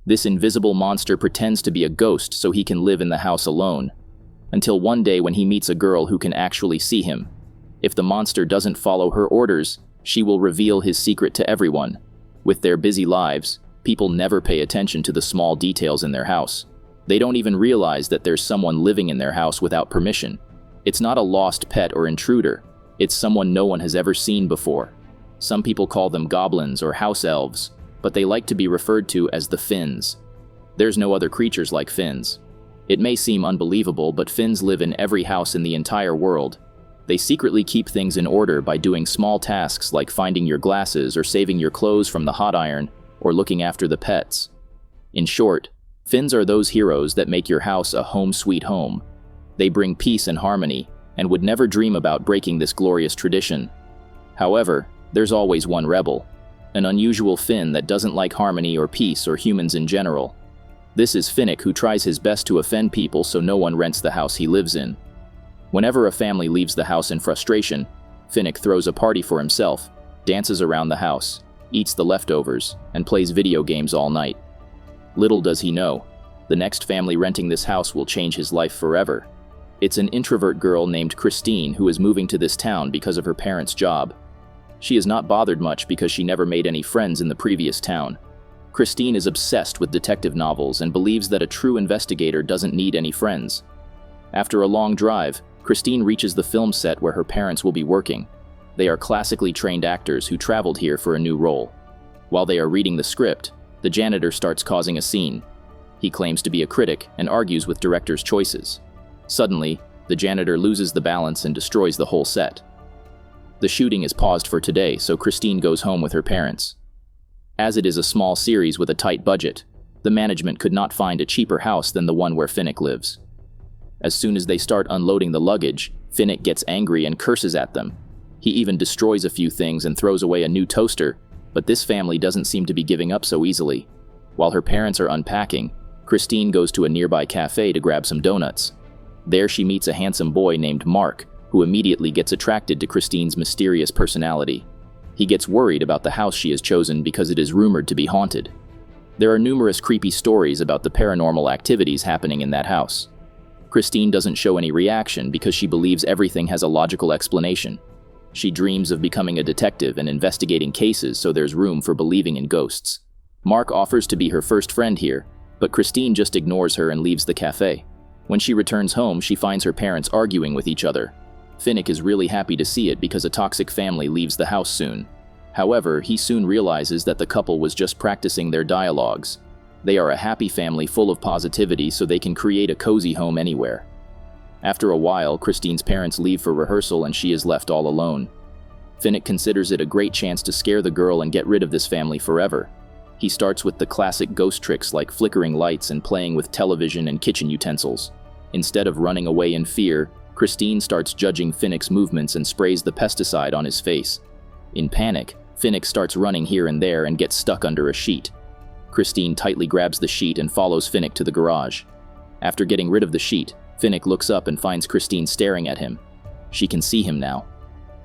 This invisible monster pretends to be a ghost so he can live in the house alone, until one day when he meets a girl who can actually see him. If the monster doesn't follow her orders, she will reveal his secret to everyone. With their busy lives, people never pay attention to the small details in their house. They don't even realize that there's someone living in their house without permission. It's not a lost pet or intruder. It's someone no one has ever seen before. Some people call them goblins or house elves, but they like to be referred to as the Finns. There's no other creatures like Finns. It may seem unbelievable, but Finns live in every house in the entire world. They secretly keep things in order by doing small tasks like finding your glasses or saving your clothes from the hot iron or looking after the pets. In short, Finns are those heroes that make your house a home sweet home. They bring peace and harmony and would never dream about breaking this glorious tradition. However, there's always one rebel, an unusual Finn that doesn't like harmony or peace or humans in general. This is Finnick, who tries his best to offend people so no one rents the house he lives in. Whenever a family leaves the house in frustration, Finnick throws a party for himself, dances around the house, eats the leftovers, and plays video games all night. Little does he know, the next family renting this house will change his life forever. It's an introvert girl named Christine who is moving to this town because of her parents' job. She is not bothered much because she never made any friends in the previous town. Christine is obsessed with detective novels and believes that a true investigator doesn't need any friends. After a long drive, Christine reaches the film set where her parents will be working. They are classically trained actors who traveled here for a new role. While they are reading the script, the janitor starts causing a scene. He claims to be a critic and argues with director's choices. Suddenly, the janitor loses the balance and destroys the whole set. The shooting is paused for today, so Christine goes home with her parents. As it is a small series with a tight budget, the management could not find a cheaper house than the one where Finnick lives. As soon as they start unloading the luggage, Finnick gets angry and curses at them. He even destroys a few things and throws away a new toaster, but this family doesn't seem to be giving up so easily. While her parents are unpacking, Christine goes to a nearby cafe to grab some donuts. There she meets a handsome boy named Mark, who immediately gets attracted to Christine's mysterious personality. He gets worried about the house she has chosen because it is rumored to be haunted. There are numerous creepy stories about the paranormal activities happening in that house. Christine doesn't show any reaction because she believes everything has a logical explanation. She dreams of becoming a detective and investigating cases, so there's room for believing in ghosts. Mark offers to be her first friend here, but Christine just ignores her and leaves the cafe. When she returns home, she finds her parents arguing with each other. Finnick is really happy to see it because a toxic family leaves the house soon. However, he soon realizes that the couple was just practicing their dialogues. They are a happy family full of positivity, so they can create a cozy home anywhere. After a while, Christine's parents leave for rehearsal and she is left all alone. Finnick considers it a great chance to scare the girl and get rid of this family forever. He starts with the classic ghost tricks like flickering lights and playing with television and kitchen utensils. Instead of running away in fear, Christine starts judging Finnick's movements and sprays the pesticide on his face. In panic, Finnick starts running here and there and gets stuck under a sheet. Christine tightly grabs the sheet and follows Finnick to the garage. After getting rid of the sheet, Finnick looks up and finds Christine staring at him. She can see him now.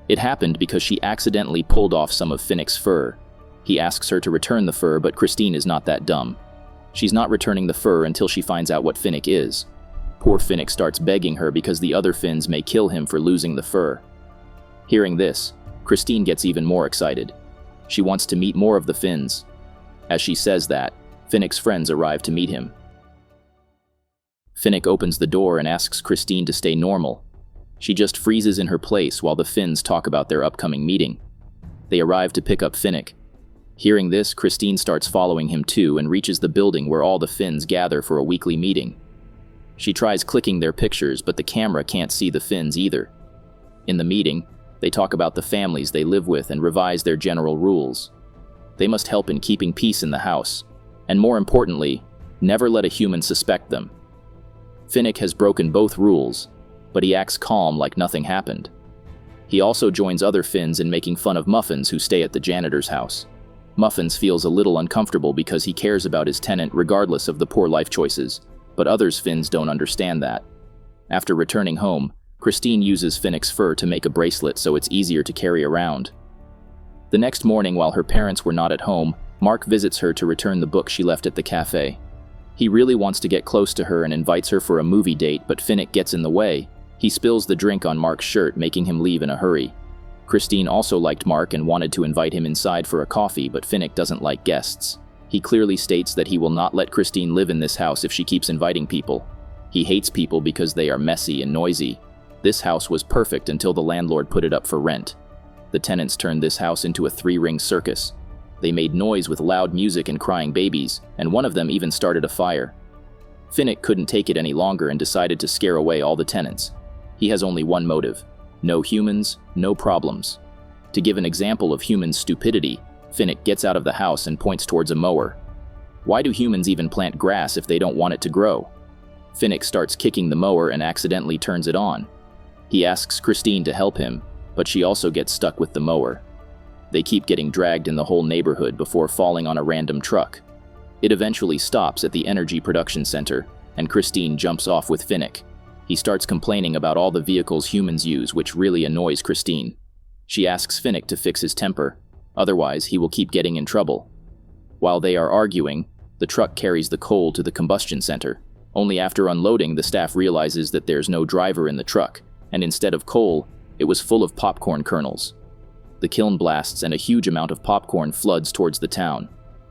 It happened because she accidentally pulled off some of Finnick's fur. He asks her to return the fur, but Christine is not that dumb. She's not returning the fur until she finds out what Finnick is. Poor Finnick starts begging her because the other Finns may kill him for losing the fur. Hearing this, Christine gets even more excited. She wants to meet more of the Finns. As she says that, Finnick's friends arrive to meet him. Finnick opens the door and asks Christine to stay normal. She just freezes in her place while the Finns talk about their upcoming meeting. They arrive to pick up Finnick. Hearing this, Christine starts following him too and reaches the building where all the Finns gather for a weekly meeting. She tries clicking their pictures, but the camera can't see the Finns either. In the meeting, they talk about the families they live with and revise their general rules. They must help in keeping peace in the house, and more importantly, never let a human suspect them. Finnick has broken both rules, but he acts calm like nothing happened. He also joins other Finns in making fun of Muffins, who stay at the janitor's house. Muffins feels a little uncomfortable because he cares about his tenant regardless of the poor life choices, but others Finns don't understand that. After returning home, Christine uses Finnick's fur to make a bracelet so it's easier to carry around. The next morning, while her parents were not at home, Mark visits her to return the book she left at the cafe. He really wants to get close to her and invites her for a movie date, but Finnick gets in the way. He spills the drink on Mark's shirt, making him leave in a hurry. Christine also liked Mark and wanted to invite him inside for a coffee, but Finnick doesn't like guests. He clearly states that he will not let Christine live in this house if she keeps inviting people. He hates people because they are messy and noisy. This house was perfect until the landlord put it up for rent. The tenants turned this house into a three-ring circus. They made noise with loud music and crying babies, and one of them even started a fire. Finnick couldn't take it any longer and decided to scare away all the tenants. He has only one motive: no humans, no problems. To give an example of human stupidity, Finnick gets out of the house and points towards a mower. Why do humans even plant grass if they don't want it to grow? Finnick starts kicking the mower and accidentally turns it on. He asks Christine to help him, but she also gets stuck with the mower. They keep getting dragged in the whole neighborhood before falling on a random truck. It eventually stops at the energy production center, and Christine jumps off with Finnick. He starts complaining about all the vehicles humans use, which really annoys Christine. She asks Finnick to fix his temper, otherwise he will keep getting in trouble. While they are arguing, the truck carries the coal to the combustion center. Only after unloading, the staff realizes that there's no driver in the truck, and instead of coal, it was full of popcorn kernels. The kiln blasts and a huge amount of popcorn floods towards the town.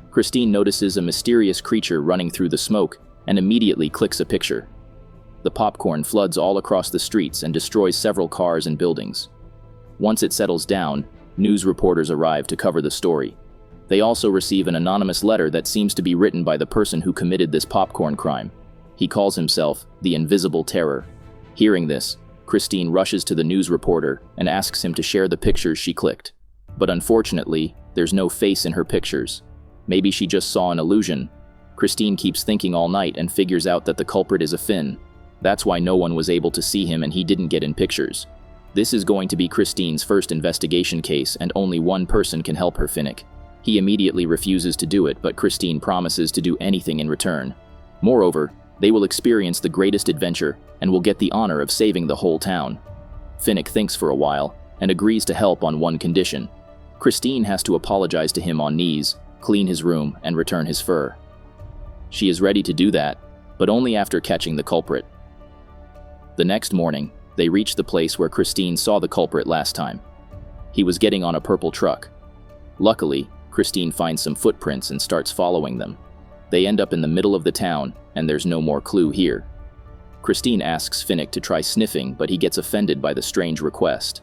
Christine notices a mysterious creature running through the smoke and immediately clicks a picture. The popcorn floods all across the streets and destroys several cars and buildings. Once it settles down, news reporters arrive to cover the story. They also receive an anonymous letter that seems to be written by the person who committed this popcorn crime. He calls himself the Invisible Terror. Hearing this, Christine rushes to the news reporter and asks him to share the pictures she clicked. But unfortunately, there's no face in her pictures. Maybe she just saw an illusion. Christine keeps thinking all night and figures out that the culprit is a Finn. That's why no one was able to see him and he didn't get in pictures. This is going to be Christine's first investigation case, and only one person can help her, Finnick. He immediately refuses to do it, but Christine promises to do anything in return. Moreover, they will experience the greatest adventure and will get the honor of saving the whole town. Finnick thinks for a while and agrees to help on one condition. Christine has to apologize to him on knees, clean his room, and return his fur. She is ready to do that, but only after catching the culprit. The next morning, they reach the place where Christine saw the culprit last time. He was getting on a purple truck. Luckily, Christine finds some footprints and starts following them. They end up in the middle of the town, and there's no more clue here. Christine asks Finnick to try sniffing, but he gets offended by the strange request.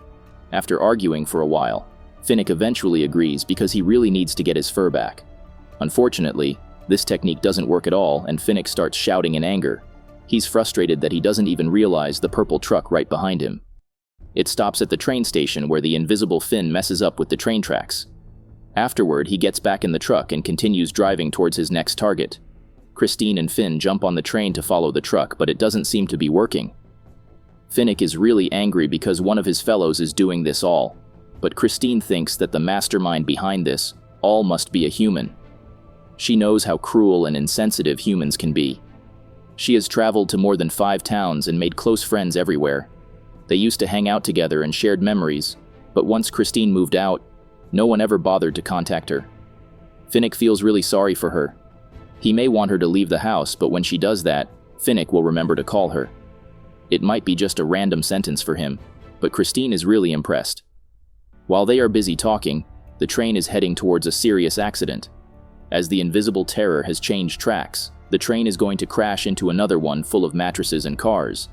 After arguing for a while, Finnick eventually agrees because he really needs to get his fur back. Unfortunately, this technique doesn't work at all, and Finnick starts shouting in anger. He's frustrated that he doesn't even realize the purple truck right behind him. It stops at the train station where the invisible Finn messes up with the train tracks. Afterward, he gets back in the truck and continues driving towards his next target. Christine and Finn jump on the train to follow the truck, but it doesn't seem to be working. Finnick is really angry because one of his fellows is doing this all, but Christine thinks that the mastermind behind this all must be a human. She knows how cruel and insensitive humans can be. She has traveled to more than 5 towns and made close friends everywhere. They used to hang out together and shared memories, but once Christine moved out, no one ever bothered to contact her. Finnick feels really sorry for her. He may want her to leave the house, but when she does that, Finnick will remember to call her. It might be just a random sentence for him, but Christine is really impressed. While they are busy talking, the train is heading towards a serious accident. As the Invisible Terror has changed tracks, the train is going to crash into another one full of mattresses and cars.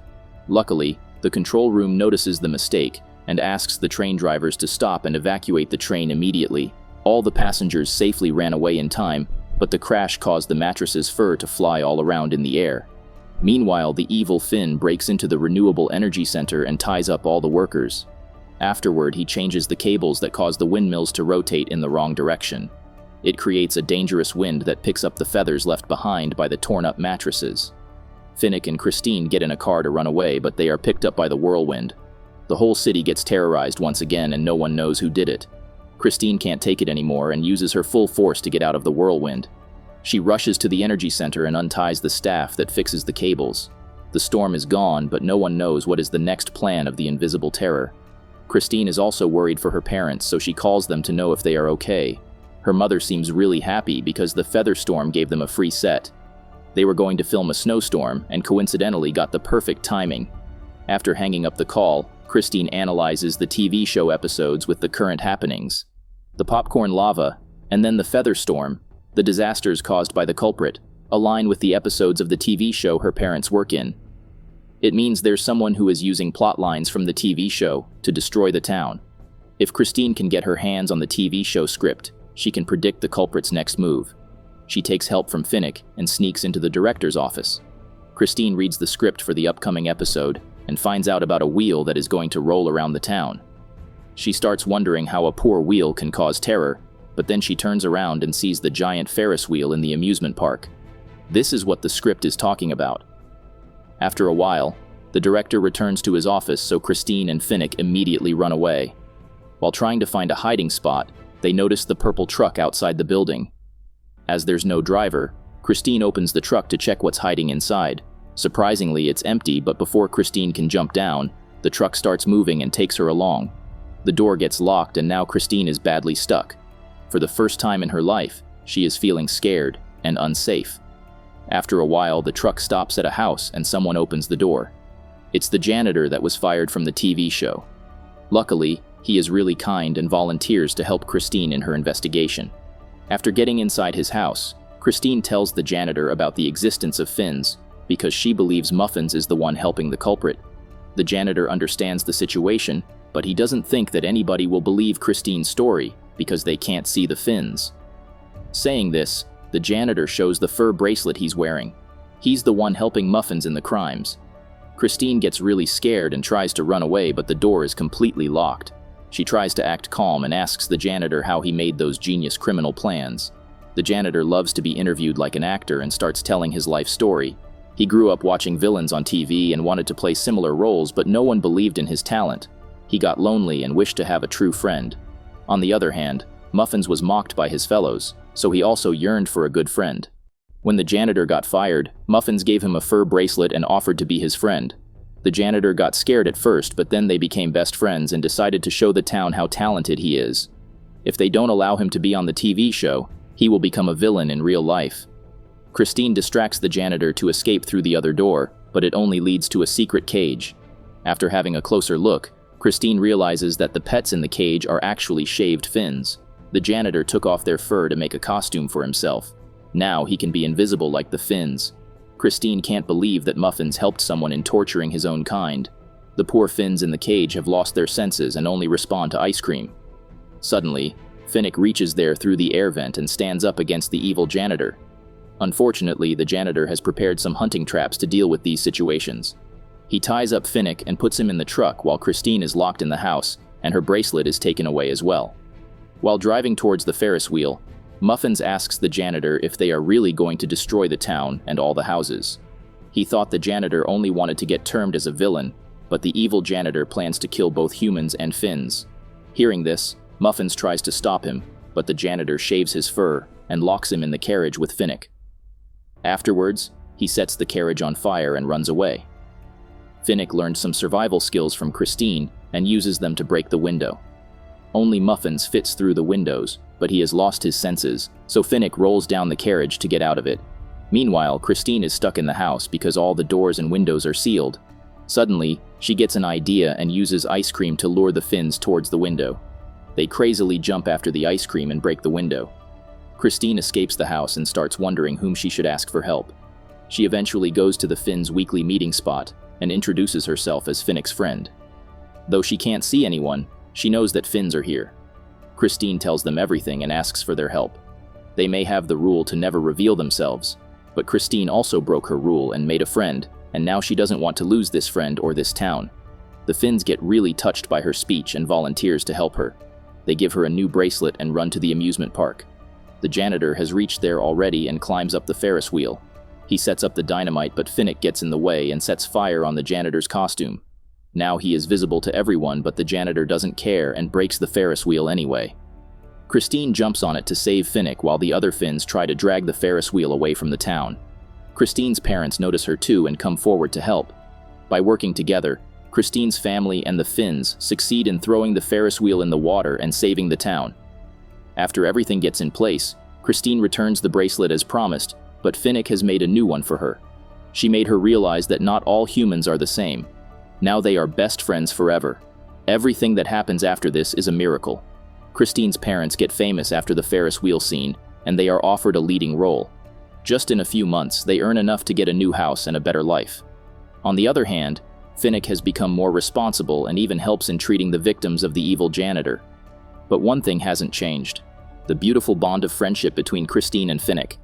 Luckily, the control room notices the mistake and asks the train drivers to stop and evacuate the train immediately. All the passengers safely ran away in time, but the crash caused the mattresses' fur to fly all around in the air. Meanwhile, the evil Finn breaks into the renewable energy center and ties up all the workers. Afterward, he changes the cables that cause the windmills to rotate in the wrong direction. It creates a dangerous wind that picks up the feathers left behind by the torn-up mattresses. Finnick and Christine get in a car to run away, but they are picked up by the whirlwind. The whole city gets terrorized once again, and no one knows who did it. Christine can't take it anymore and uses her full force to get out of the whirlwind. She rushes to the energy center and unties the staff that fixes the cables. The storm is gone, but no one knows what is the next plan of the Invisible Terror. Christine is also worried for her parents, so she calls them to know if they are okay. Her mother seems really happy because the feather storm gave them a free set. They were going to film a snowstorm and coincidentally got the perfect timing. After hanging up the call, Christine analyzes the TV show episodes with the current happenings. The popcorn lava, and then the feather storm, the disasters caused by the culprit, align with the episodes of the TV show her parents work in. It means there's someone who is using plot lines from the TV show to destroy the town. If Christine can get her hands on the TV show script, she can predict the culprit's next move. She takes help from Finnick and sneaks into the director's office. Christine reads the script for the upcoming episode and finds out about a wheel that is going to roll around the town. She starts wondering how a poor wheel can cause terror, but then she turns around and sees the giant Ferris wheel in the amusement park. This is what the script is talking about. After a while, the director returns to his office, so Christine and Finnick immediately run away. While trying to find a hiding spot, they notice the purple truck outside the building. As there's no driver, Christine opens the truck to check what's hiding inside. Surprisingly, it's empty, but before Christine can jump down, the truck starts moving and takes her along. The door gets locked and now Christine is badly stuck. For the first time in her life, she is feeling scared and unsafe. After a while, the truck stops at a house and someone opens the door. It's the janitor that was fired from the TV show. Luckily, he is really kind and volunteers to help Christine in her investigation. After getting inside his house, Christine tells the janitor about the existence of fins because she believes Muffins is the one helping the culprit. The janitor understands the situation, but he doesn't think that anybody will believe Christine's story because they can't see the fins. Saying this, the janitor shows the fur bracelet he's wearing. He's the one helping Muffins in the crimes. Christine gets really scared and tries to run away, but the door is completely locked. She tries to act calm and asks the janitor how he made those genius criminal plans. The janitor loves to be interviewed like an actor and starts telling his life story. He grew up watching villains on TV and wanted to play similar roles, but no one believed in his talent. He got lonely and wished to have a true friend. On the other hand, Muffins was mocked by his fellows, so he also yearned for a good friend. When the janitor got fired, Muffins gave him a fur bracelet and offered to be his friend. The janitor got scared at first, but then they became best friends and decided to show the town how talented he is. If they don't allow him to be on the TV show, he will become a villain in real life. Christine distracts the janitor to escape through the other door, but it only leads to a secret cage. After having a closer look, Christine realizes that the pets in the cage are actually shaved fins. The janitor took off their fur to make a costume for himself. Now he can be invisible like the fins. Christine can't believe that Muffins helped someone in torturing his own kind. The poor fins in the cage have lost their senses and only respond to ice cream. Suddenly, Finnick reaches there through the air vent and stands up against the evil janitor. Unfortunately, the janitor has prepared some hunting traps to deal with these situations. He ties up Finnick and puts him in the truck while Christine is locked in the house, and her bracelet is taken away as well. While driving towards the Ferris wheel, Muffins asks the janitor if they are really going to destroy the town and all the houses. He thought the janitor only wanted to get termed as a villain, but the evil janitor plans to kill both humans and fins. Hearing this, Muffins tries to stop him, but the janitor shaves his fur and locks him in the carriage with Finnick. Afterwards, he sets the carriage on fire and runs away. Finnick learned some survival skills from Christine and uses them to break the window. Only Muffins fits through the windows, but he has lost his senses, so Finnick rolls down the carriage to get out of it. Meanwhile, Christine is stuck in the house because all the doors and windows are sealed. Suddenly, she gets an idea and uses ice cream to lure the fins towards the window. They crazily jump after the ice cream and break the window. Christine escapes the house and starts wondering whom she should ask for help. She eventually goes to the Finns' weekly meeting spot and introduces herself as Finnick's friend. Though she can't see anyone, she knows that Finns are here. Christine tells them everything and asks for their help. They may have the rule to never reveal themselves, but Christine also broke her rule and made a friend, and now she doesn't want to lose this friend or this town. The Finns get really touched by her speech and volunteers to help her. They give her a new bracelet and run to the amusement park. The janitor has reached there already and climbs up the Ferris wheel. He sets up the dynamite, but Finnick gets in the way and sets fire on the janitor's costume. Now he is visible to everyone, but the janitor doesn't care and breaks the Ferris wheel anyway. Christine jumps on it to save Finnick while the other Finns try to drag the Ferris wheel away from the town. Christine's parents notice her too and come forward to help. By working together, Christine's family and the Finns succeed in throwing the Ferris wheel in the water and saving the town. After everything gets in place, Christine returns the bracelet as promised, but Finnick has made a new one for her. She made her realize that not all humans are the same. Now they are best friends forever. Everything that happens after this is a miracle. Christine's parents get famous after the Ferris wheel scene, and they are offered a leading role. Just in a few months, they earn enough to get a new house and a better life. On the other hand, Finnick has become more responsible and even helps in treating the victims of the evil janitor. But one thing hasn't changed: the beautiful bond of friendship between Christine and Finnick.